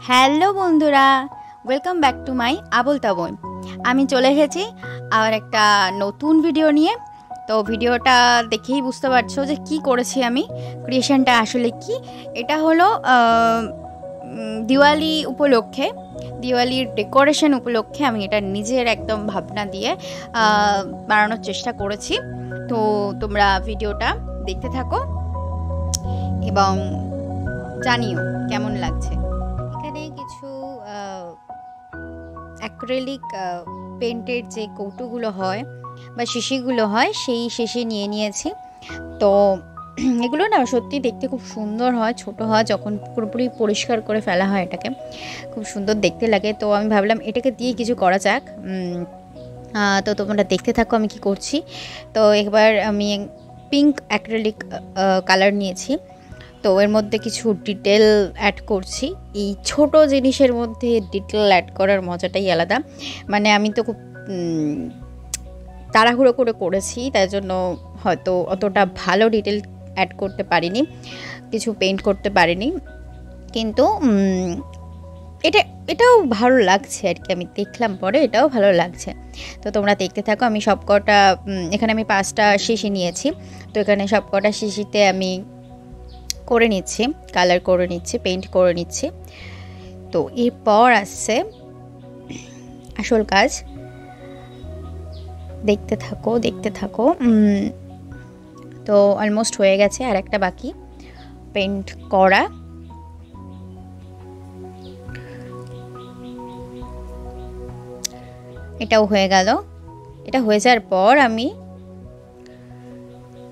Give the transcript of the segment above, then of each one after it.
Hello বন্ধুরা, welcome back to my আবল তাবল। আমি চলে এসেছি আর একটা নতুন ভিডিও নিয়ে। তো ভিডিওটা দেখেই বুঝতে পারছো যে কি করেছি আমি, ক্রিয়েশনটা আসলে কি। এটা হলো দিওয়ালি উপলক্ষে, দিওয়ালির ডেকোরেশন উপলক্ষে আমি এটা নিজের একদম ভাবনা দিয়ে বানানোর চেষ্টা করেছি। তো তোমরা ভিডিওটা দেখতে থাকো এবং জানিও কেমন লাগছে। এখানে কিছু অ্যাক্রিলিক পেন্টের যে কৌটোগুলো হয় বা শিশিগুলো হয়, সেই শিশি নিয়ে নিয়েছি। তো এগুলো না সত্যি দেখতে খুব সুন্দর হয়, ছোট হয়, যখন পুরোপুরি পরিষ্কার করে ফেলা হয় এটাকে খুব সুন্দর দেখতে লাগে। তো আমি ভাবলাম এটাকে দিয়ে কিছু করা যাক। তো তোমরা দেখতে থাকো আমি কি করছি। তো এবার আমি পিঙ্ক অ্যাক্রিলিক কালার নিয়েছি। তো এর মধ্যে কিছু ডিটেল অ্যাড করছি। এই ছোট জিনিসের মধ্যে ডিটেল অ্যাড করার মজাটাই আলাদা। মানে আমি তো খুব তাড়াহুড়ো করে করেছি, তাই জন্য হয়তো অতটা ভালো ডিটেল অ্যাড করতে পারিনি, কিছু পেইন্ট করতে পারিনি, কিন্তু এটাও ভালো লাগছে আর কি। আমি দেখলাম পরে এটাও ভালো লাগছে। তো তোমরা দেখতে থাকো। আমি সবকটা এখানে আমি 5টা শিশি নিয়েছি। তো এখানে সবকটা শিশিতে আমি করে নিচ্ছি, কালার করে নিচ্ছি, পেইন্ট করে নিচ্ছি। তো এরপর আসছে আসল কাজ। দেখতে থাকো দেখতে থাকো। তো অলমোস্ট হয়ে গেছে, আর একটা বাকি পেইন্ট করা। এটাও হয়ে গেল। এটা হয়ে যাওয়ার পর আমি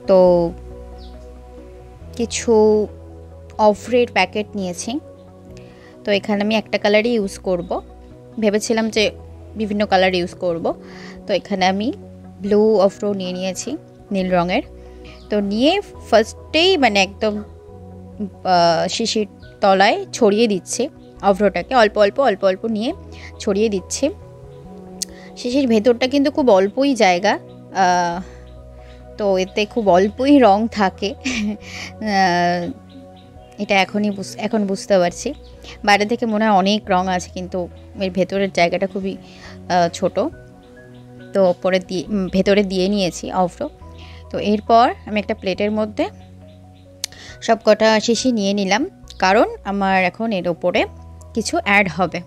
তো কিছু অফরের প্যাকেট নিয়েছি। তো এখানে আমি একটা কালারই ইউজ করব, ভেবেছিলাম যে বিভিন্ন কালার ইউজ করব। তো এখানে আমি ব্লু অফরো নিয়ে নিয়েছি, নীল রঙের। তো নিয়ে ফার্স্টেই মানে একদম শিশির তলায় ছড়িয়ে দিচ্ছি অফরোটাকে, অল্প অল্প অল্প অল্প নিয়ে ছড়িয়ে দিচ্ছি। শিশির ভেতরটা কিন্তু খুব অল্পই জায়গা, তো এতে খুব অল্পই রং থাকে। এটা এখন বুঝতে পারছি। বাইরে থেকে মনে হয় অনেক রং আছে, কিন্তু এর ভেতরের জায়গাটা খুবই ছোট। তো ভেতরে দিয়ে নিয়েছি অফরো। তো এরপর আমি একটা প্লেটের মধ্যে সবকটা শিশি নিয়ে নিলাম, কারণ আমার এখন এর ওপরে কিছু অ্যাড হবে।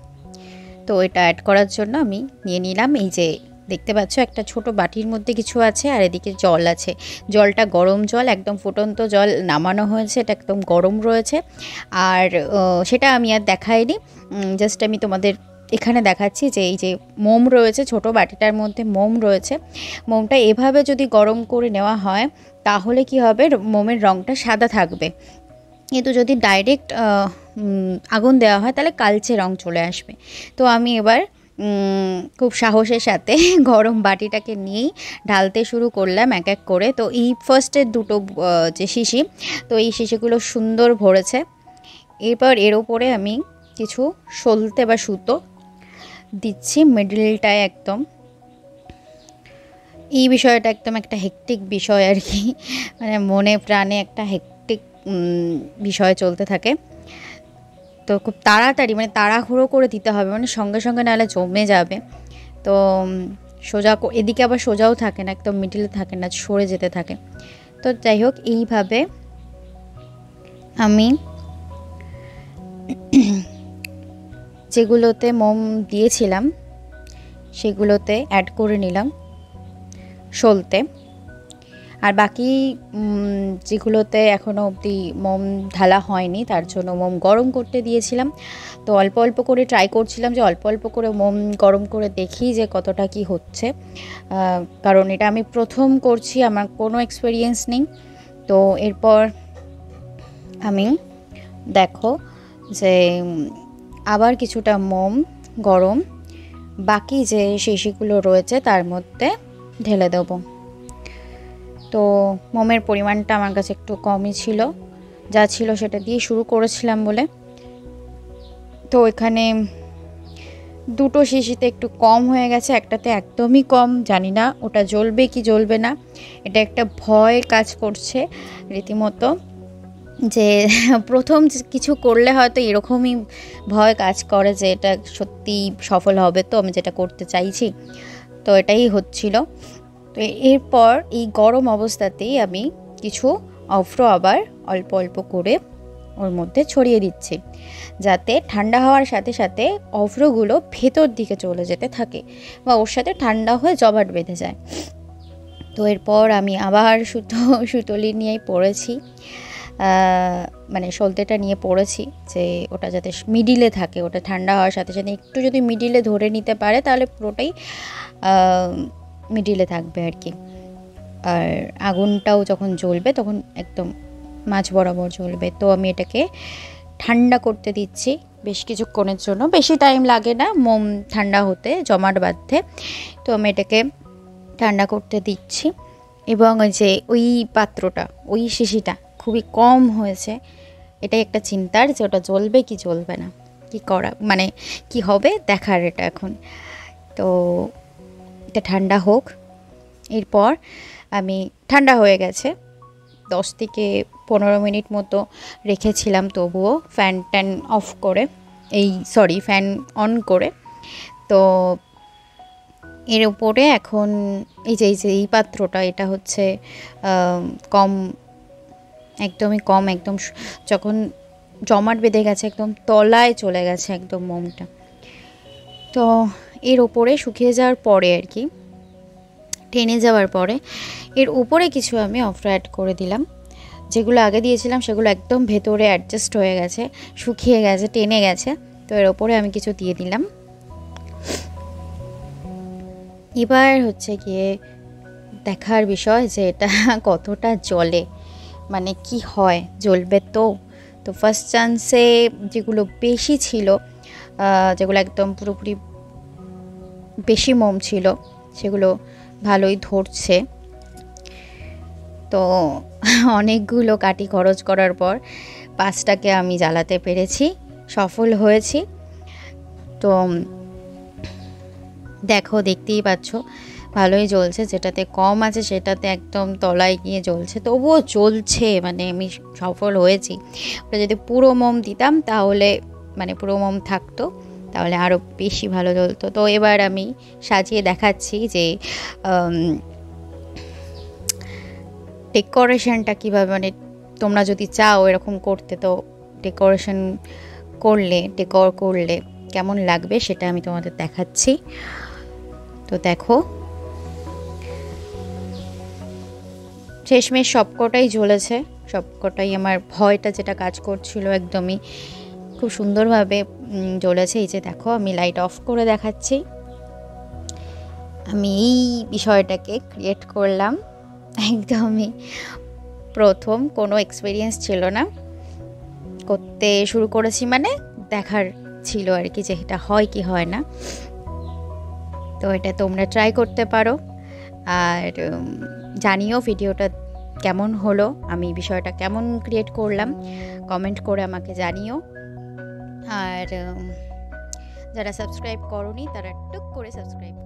তো এটা অ্যাড করার জন্য আমি নিয়ে নিলাম, এই যে দেখতে পাচ্ছ একটা ছোট বাটির মধ্যে কিছু আছে, আর এদিকে জল আছে। জলটা গরম জল, একদম ফুটন্ত জল নামানো হয়েছে, এটা একদম গরম রয়েছে। আর সেটা আমি আর দেখাইনি, জাস্ট আমি তোমাদের এখানে দেখাচ্ছি যে এই যে মোম রয়েছে, ছোট বাটিটার মধ্যে মোম রয়েছে। মোমটা এভাবে যদি গরম করে নেওয়া হয় তাহলে কি হবে, মোমের রঙটা সাদা থাকবে। কিন্তু যদি ডাইরেক্ট আগুন দেওয়া হয় তাহলে কালচে রং চলে আসবে। তো আমি এবার খুব সাহসের সাথে গরম বাটিটাকে নিয়েই ঢালতে শুরু করলাম এক এক করে। তো এই ফার্স্টের দুটো যে শিশি, তো এই শিশিগুলো সুন্দর ভরেছে। এরপর এর ওপরে আমি কিছু সলতে বা সুতো দিচ্ছি মিডলটায় একদম। এই বিষয়টা একদম একটা হেক্টিক বিষয় আর কি, মানে মনে প্রাণে একটা হেক্টিক বিষয় চলতে থাকে। তো খুব তাড়াতাড়ি, মানে তাড়াহুড়ো করে দিতে হবে, মানে সঙ্গে সঙ্গে নাহলে জমে যাবে। তো সোজা এদিকে আবার সোজাও থাকে না, একদম মিডিলে থাকে না, সরে যেতে থাকে। তো যাই হোক, এইভাবে আমি যেগুলোতে মোম দিয়েছিলাম সেগুলোতে অ্যাড করে নিলাম সলতে। আর বাকি যেগুলোতে এখনও অবধি মোম ঢালা হয়নি, তার জন্য মোম গরম করতে দিয়েছিলাম। তো অল্প অল্প করে ট্রাই করছিলাম যে অল্প অল্প করে মোম গরম করে দেখি যে কতটা কি হচ্ছে, কারণ এটা আমি প্রথম করছি, আমার কোনো এক্সপিরিয়েন্স নেই। তো এরপর আমি দেখো যে আবার কিছুটা মোম গরম বাকি যে শিশিগুলো রয়েছে তার মধ্যে ঢেলে দেবো। তো মোমের পরিমাণটা আমার কাছে একটু কমই ছিল, যা ছিল সেটা দিয়ে শুরু করেছিলাম বলে। তো এখানে দুটো শিশিতে একটু কম হয়ে গেছে, একটাতে একদমই কম। জানি না ওটা জ্বলবে কি জ্বলবে না, এটা একটা ভয় কাজ করছে রীতিমতো। যে প্রথম কিছু করলে হয়তো এরকমই ভয় কাজ করে যে এটা সত্যি সফল হবে, তো আমি যেটা করতে চাইছি, তো এটাই হচ্ছিল। তো এরপর এই গরম অবস্থাতেই আমি কিছু অফ্রো আবার অল্প অল্প করে ওর মধ্যে ছড়িয়ে দিচ্ছি, যাতে ঠান্ডা হওয়ার সাথে সাথে অফ্রোগুলো ভেতর দিকে চলে যেতে থাকে বা ওর সাথে ঠান্ডা হয়ে জমাট বেঁধে যায়। তো এরপর আমি আবার সুতলি নিয়েই পড়েছি, মানে সলতেটা নিয়ে পড়েছি যে ওটা যাতে মিডিলে থাকে, ওটা ঠান্ডা হওয়ার সাথে সাথে একটু যদি মিডিলে ধরে নিতে পারে তাহলে পুরোটাই মিডিলে থাকবে আর কি। আর আগুনটাও যখন জ্বলবে তখন একদম মাঝ বরাবর জ্বলবে। তো আমি এটাকে ঠান্ডা করতে দিচ্ছি বেশ কিছুক্ষণের জন্য, বেশি টাইম লাগে না মোম ঠান্ডা হতে, জমাট বাঁধতে। তো আমি এটাকে ঠান্ডা করতে দিচ্ছি। এবং ওই পাত্রটা, ওই শিশিটা খুবই কম হয়েছে, এটাই একটা চিন্তার যে ওটা জ্বলবে কি জ্বলবে না, কি করা মানে কি হবে দেখার এটা এখন। তো এটা ঠান্ডা হোক। এরপর আমি ঠান্ডা হয়ে গেছে, 10 থেকে 15 মিনিট মতো রেখেছিলাম, তবুও ফ্যান অফ করে, ফ্যান অন করে। তো এর উপরে এখন এই পাত্রটা, এটা হচ্ছে একদমই কম, একদম যখন জমাট বেঁধে গেছে একদম তলায় চলে গেছে একদম মোমটা। তো এর উপরে শুকিয়ে যাওয়ার পরে আর কি, টেনে যাওয়ার পরে এর উপরে কিছু আমি অফ্রো অ্যাড করে দিলাম। যেগুলো আগে দিয়েছিলাম সেগুলো একদম ভেতরে অ্যাডজাস্ট হয়ে গেছে, শুকিয়ে গেছে, টেনে গেছে। তো এর উপরে আমি কিছু দিয়ে দিলাম। এবার হচ্ছে গিয়ে দেখার বিষয় যে এটা কতটা জ্বলে, মানে কি হয়, জ্বলবে তো। তো ফার্স্ট চান্সে যেগুলো বেশি ছিল, যেগুলো একদম পুরোপুরি বেশি মোম ছিল, সেগুলো ভালোই ধরছে। তো অনেকগুলো কাঠি খরচ করার পর 5টাকে আমি জ্বালাতে পেরেছি, সফল হয়েছি। তো দেখো, দেখতেই পাচ্ছ ভালোই জ্বলছে, যেটাতে কম আছে সেটাতে একদম তলায় গিয়ে জ্বলছে, তবুও জ্বলছে, মানে আমি সফল হয়েছি। ওটা যদি পুরো মোম দিতাম তাহলে, মানে পুরো মোম থাকতো তাহলে আরও বেশি ভালো জ্বলতো। তো এবার আমি সাজিয়ে দেখাচ্ছি যে ডেকোরেশনটা কীভাবে, মানে তোমরা যদি চাও এরকম করতে, তো ডেকর করলে কেমন লাগবে সেটা আমি তোমাদের দেখাচ্ছি। তো দেখো, শেষমেশ সবকটাই জ্বলেছে, সবকটাই আমার ভয়টা যেটা কাজ করছিল একদমই খুব সুন্দরভাবে জ্বলেছে। এই যে দেখো, আমি লাইট অফ করে দেখাচ্ছি। আমি এই বিষয়টাকে ক্রিয়েট করলাম, একদমই প্রথম, কোনো এক্সপিরিয়েন্স ছিল না, করতে শুরু করেছি মানে দেখার ছিল আর কি যে এটা হয় কি হয় না। তো এটা তোমরা ট্রাই করতে পারো, আর জানিও ভিডিওটা কেমন হলো, আমি বিষয়টা কেমন ক্রিয়েট করলাম, কমেন্ট করে আমাকে জানিও। আর যারা সাবস্ক্রাইব করোনি তারা টুক করে সাবস্ক্রাইব